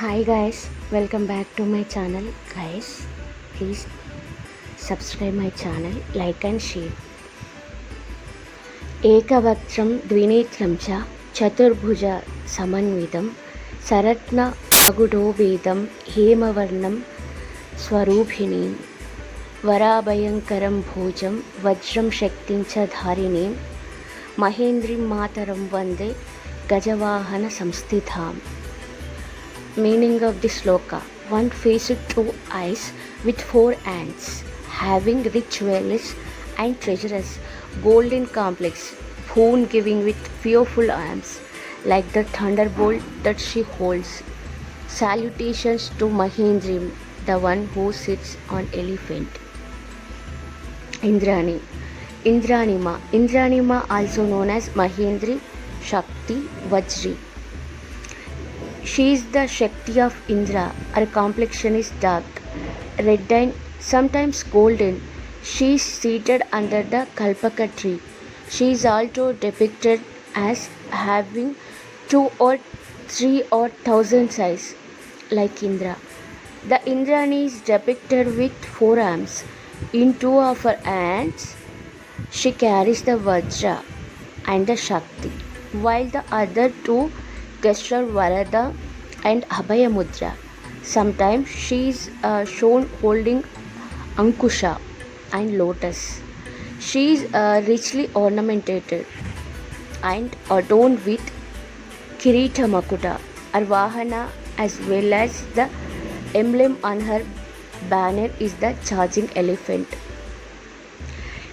Hi guys, welcome back to my channel. Guys, please subscribe my channel, like and share. एकवक्त्रं द्विनेत्रं च चतुर्भुज समन्वितं सरत्न मकुटोपेतं हेमवर्णं स्वरूपिणीं वराभयङ्करं भोजं वज्रं शक्तिं च धारिणीं महेन्द्रीं मातरं वन्दे गजवाहनसंस्थिताम्. Meaning of the sloka: one faced two eyes with four hands, having rich jewels and treasures, golden complex, phone giving with fearful arms, like the thunderbolt that she holds. Salutations to Mahendri, the one who sits on elephant. Indrani. Indranima. Indranima, also known as Mahendri, Shakti, Vajri. She is the Shakti of Indra. Her complexion is dark, red and sometimes golden. She is seated under the Kalpaka tree. She is also depicted as having 2 or 3 or 1,000 eyes, like Indra. The Indrani is depicted with 4 arms. In 2 of her hands, she carries the Vajra and the Shakti, while the other 2 gesture Varada and Abhaya Mudra. Sometimes she is shown holding Ankusha and lotus. She is richly ornamented and adorned with Kirita Makuta, her Vahana, as well as the emblem on her banner is the charging elephant.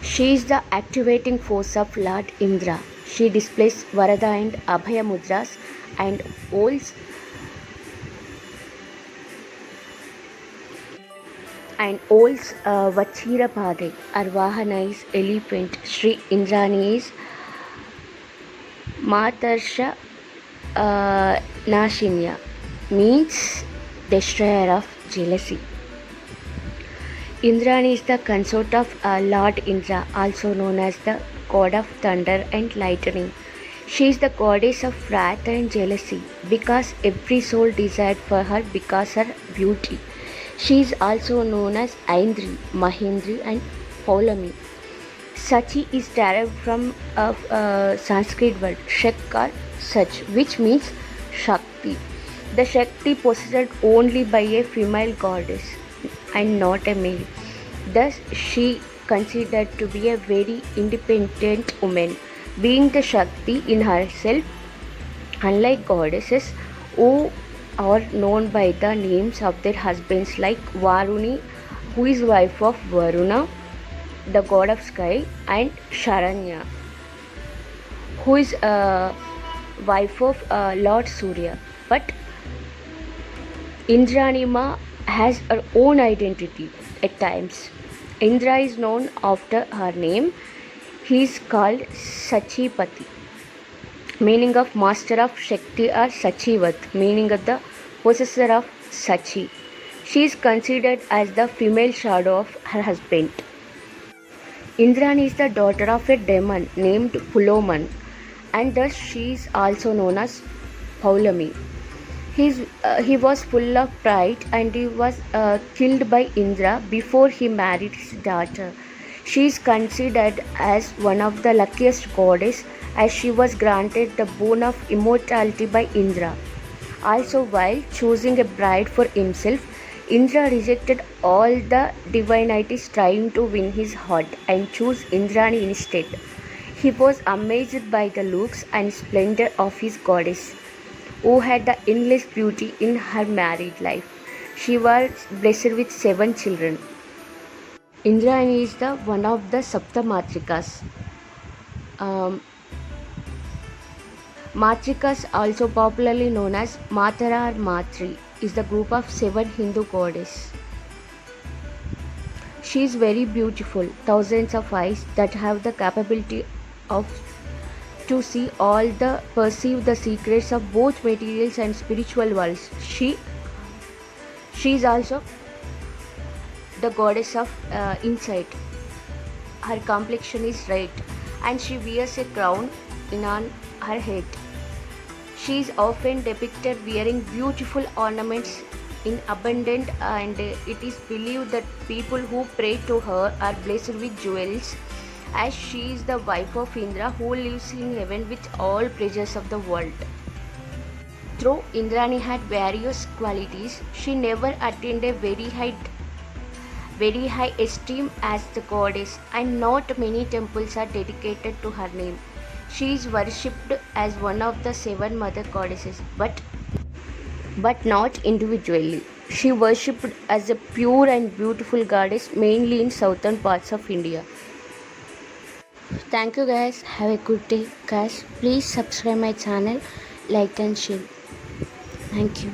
She is the activating force of Lord Indra. She displays Varada and Abhaya Mudras and holds Vachira Pade. Her Vahana is elephant. Sri Indrani is Matarsha Nashinya, means destroyer of jealousy. Indrani is the consort of Lord Indra, also known as the god of thunder and lightning. She is the goddess of wrath and jealousy, because every soul desired for her because her beauty. She is also known as Aindri, Mahendri and Paulami. Sachi is derived from a Sanskrit word Shak or Sach, which means Shakti. The Shakti possessed only by a female goddess and not a male. Thus she considered to be a very independent woman, being the Shakti in herself, unlike goddesses who are known by the names of their husbands, like Varuni, who is wife of Varuna, the god of sky, and Sharanya, who is wife of Lord Surya. But Indranima has her own identity at times. Indra is known after her name. He is called Sachipati, meaning of master of Shakti, or Sachivat, meaning of the possessor of Sachi. She is considered as the female shadow of her husband. Indrani is the daughter of a demon named Puloman, and thus she is also known as Paulami. He was full of pride, and he was killed by Indra before he married his daughter. She is considered as one of the luckiest goddesses, as she was granted the boon of immortality by Indra. Also, while choosing a bride for himself, Indra rejected all the divinities trying to win his heart and chose Indrani instead. He was amazed by the looks and splendor of his goddess, who had the endless beauty in her married life. She was blessed with 7 children. Indrani is the one of the Sapta Matrikas. Matrikas, also popularly known as Matara or Matri, is the group of 7 Hindu goddesses. She is very beautiful, thousands of eyes that have the capability of to see all the perceive the secrets of both materials and spiritual worlds. She is also the goddess of insight. Her complexion is red, and she wears a crown on her head. She is often depicted wearing beautiful ornaments in abundance, and it is believed that people who pray to her are blessed with jewels, as she is the wife of Indra who lives in heaven with all pleasures of the world. Though Indrani had various qualities, she never attained a very high esteem as the goddess, and not many temples are dedicated to her name. She is worshipped as one of the seven mother goddesses, but not individually. She worshipped as a pure and beautiful goddess mainly in southern parts of India. Thank you guys. Have a good day. Guys, please subscribe my channel, like and share. Thank you.